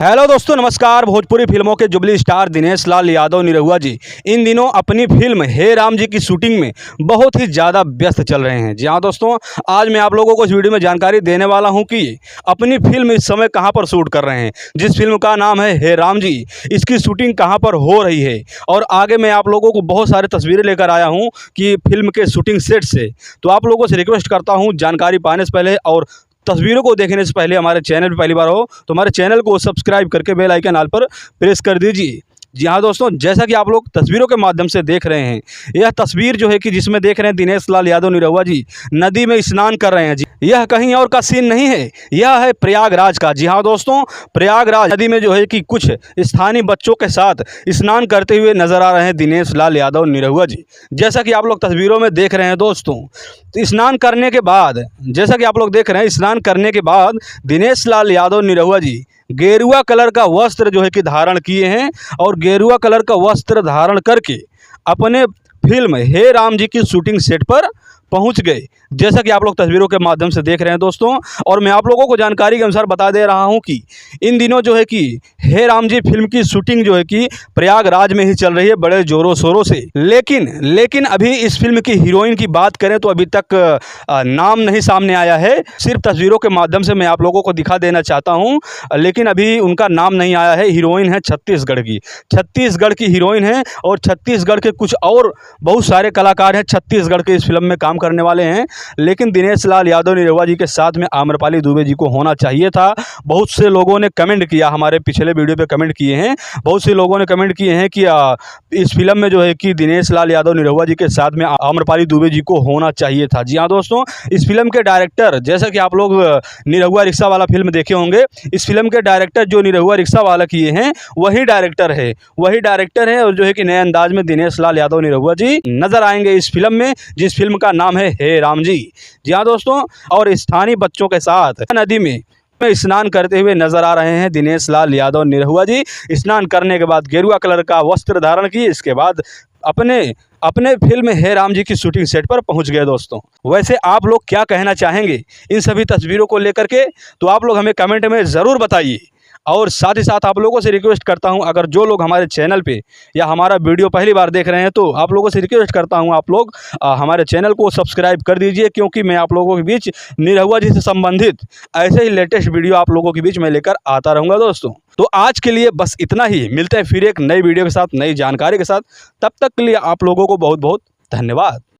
Hello दोस्तों, नमस्कार। भोजपुरी फिल्मों के जुबली स्टार दिनेश लाल यादव निरहुआ जी इन दिनों अपनी फिल्म हे राम जी की शूटिंग में बहुत ही ज़्यादा व्यस्त चल रहे हैं। जी हाँ दोस्तों, आज मैं आप लोगों को इस वीडियो में जानकारी देने वाला हूं कि अपनी फिल्म इस समय कहां पर शूट कर रहे हैं। जिस फिल्म का नाम है हे राम जी, इसकी शूटिंग कहां पर हो रही है और आगे मैं आप लोगों को बहुत सारे तस्वीरें लेकर आया हूँ कि फिल्म के शूटिंग सेट से। तो आप लोगों से रिक्वेस्ट करता हूँ, जानकारी पाने से पहले और तस्वीरों को देखने से पहले हमारे चैनल पर पहली बार हो तो हमारे चैनल को सब्सक्राइब करके बेल आइकन ऑल पर प्रेस कर दीजिए। जी हाँ दोस्तों, जैसा कि आप लोग तस्वीरों के माध्यम से देख रहे हैं, यह तस्वीर जो है कि जिसमें देख रहे हैं दिनेश लाल यादव निरहुआ जी नदी में स्नान कर रहे हैं। जी, यह कहीं और का सीन नहीं है, यह है प्रयागराज का। जी हाँ दोस्तों, प्रयागराज नदी में जो है कि कुछ स्थानीय बच्चों के साथ स्नान करते हुए नजर आ रहे हैं दिनेश लाल यादव निरहुआ जी। जैसा कि आप लोग तस्वीरों में देख रहे हैं दोस्तों, तो स्नान करने के बाद, जैसा कि आप लोग देख रहे हैं, स्नान करने के बाद दिनेश लाल यादव निरहुआ जी गेरुआ कलर का वस्त्र जो है कि धारण किए हैं और गेरुआ कलर का वस्त्र धारण करके अपने फिल्म हे राम जी की शूटिंग सेट पर पहुंच गए। जैसा कि आप लोग तस्वीरों के माध्यम से देख रहे हैं दोस्तों, और मैं आप लोगों को जानकारी के अनुसार बता दे रहा हूं कि इन दिनों जो है कि हे राम जी फिल्म की शूटिंग जो है कि प्रयागराज में ही चल रही है बड़े जोरों शोरों से। लेकिन अभी इस फिल्म की हीरोइन की बात करें तो अभी तक नाम नहीं सामने आया है। सिर्फ तस्वीरों के माध्यम से मैं आप लोगों को दिखा देना चाहता हूँ, लेकिन अभी उनका नाम नहीं आया है। हीरोइन है छत्तीसगढ़ की हीरोइन है और छत्तीसगढ़ के कुछ और बहुत सारे कलाकार हैं छत्तीसगढ़ के इस फिल्म में काम करने वाले हैं। लेकिन दिनेश लाल यादव निरहुआ जी के साथ में आम्रपाली दुबे जी को होना चाहिए था। बहुत से लोगों ने कमेंट किया, हमारे पिछले वीडियो पे कमेंट किए हैं, बहुत से लोगों ने कमेंट किए हैं कि इस फिल्म में जो है कि दिनेश लाल यादव निरहुआ जी के साथ में आम्रपाली दुबे जी को होना चाहिए था। जी हाँ दोस्तों, इस फिल्म के डायरेक्टर, जैसा कि आप लोग निरहुआ रिक्शा वाला फिल्म देखे होंगे, इस फिल्म के डायरेक्टर जो निरहुआ रिक्शा वाला किए हैं वही डायरेक्टर है और जो है कि नए अंदाज में दिनेश लाल यादव निरहुआ जी नजर आएंगे इस फिल्म में, जिस फिल्म का नाम है हे राम जी। जी हाँ दोस्तों, और स्थानीय बच्चों के साथ नदी में स्नान करते हुए नजर आ रहे हैं दिनेश लाल यादव निरहुआ जी। स्नान करने के बाद गेरुआ कलर का वस्त्र धारण किए, इसके बाद अपने फिल्म हे राम जी की शूटिंग सेट पर पहुंच गए। दोस्तों, वैसे आप लोग क्या कहना चाहेंगे इन सभी तस्वीरों को लेकर के, तो आप लोग हमें कमेंट में ज़रूर बताइए। और साथ ही साथ आप लोगों से रिक्वेस्ट करता हूं, अगर जो लोग हमारे चैनल पे या हमारा वीडियो पहली बार देख रहे हैं तो आप लोगों से रिक्वेस्ट करता हूं आप लोग हमारे चैनल को सब्सक्राइब कर दीजिए, क्योंकि मैं आप लोगों के बीच निरहुआ जी से संबंधित ऐसे ही लेटेस्ट वीडियो आप लोगों के बीच में लेकर आता रहूँगा। दोस्तों, तो आज के लिए बस इतना ही। मिलते हैं फिर एक नई वीडियो के साथ, नई जानकारी के साथ। तब तक के लिए आप लोगों को बहुत बहुत धन्यवाद।